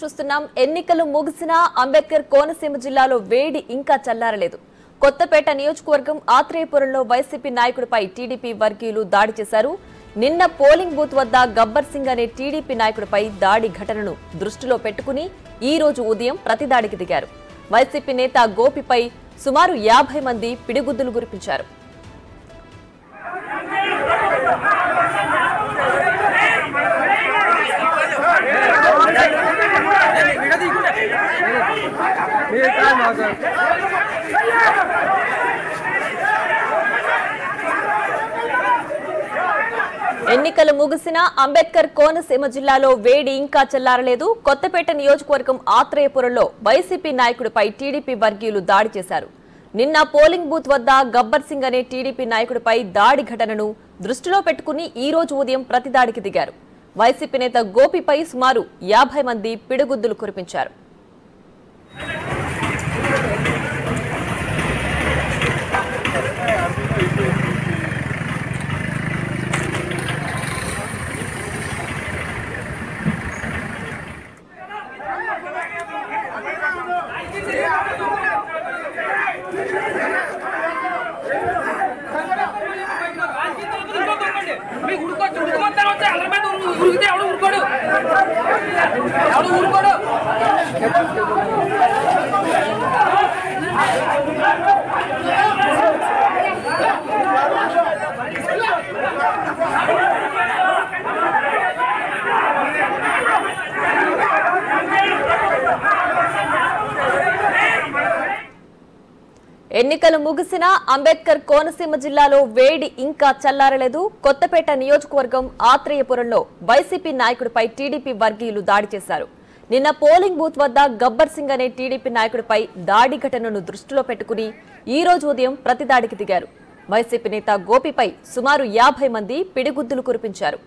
చూస్తున్నాం. ఎన్నికలు ముగిసినా అంబేద్కర్ కోనసీమ జిల్లాలో వేడి ఇంకా చల్లారలేదు. కొత్తపేట నియోజకవర్గం ఆత్రేయపురంలో వైసీపీ నాయకుడిపై టీడీపీ వర్గీయులు దాడి చేశారు. నిన్న పోలింగ్ బూత్ వద్ద గబ్బర్ సింగ్ అనే టీడీపీ నాయకుడిపై దాడి ఘటనను దృష్టిలో పెట్టుకుని ఈ రోజు ఉదయం ప్రతిదాడికి దిగారు. వైసీపీ నేత గోపిపై సుమారు 50 మంది పిడిగుద్దులు గురిపించారు. ఎన్నికలు ముగిసినా అంబేద్కర్ కోనసీమ జిల్లాలో వేడి ఇంకా చల్లారలేదు. కొత్తపేట నియోజకవర్గం ఆత్రేయపురంలో వైసీపీ నాయకుడిపై టీడీపీ వర్గీయులు దాడి చేశారు. నిన్న పోలింగ్ బూత్ వద్ద గబ్బర్ సింగ్ అనే టీడీపీ నాయకుడిపై దాడి ఘటనను దృష్టిలో పెట్టుకుని ఈ రోజు ఉదయం ప్రతిదాడికి దిగారు. వైసీపీ నేత గోపిపై సుమారు 50 మంది పిడిగుద్దులు కురిపించారు. ఎన్నికలు ముగిసినా అంబేద్కర్ కోనసీమ జిల్లాలో వేడి ఇంకా చల్లారలేదు. కొత్తపేట నియోజకవర్గం ఆత్రేయపురంలో వైసీపీ నాయకుడిపై టీడీపీ వర్గీయులు దాడి చేశారు. నిన్న పోలింగ్ బూత్ వద్ద గబ్బర్ సింగ్ అనే టీడీపీ నాయకుడిపై దాడి ఘటనను దృష్టిలో పెట్టుకుని ఈ రోజు ఉదయం ప్రతిదాడికి దిగారు. వైసీపీ నేత గోపిపై సుమారు 50 మంది పిడిగుద్దులు కురిపించారు.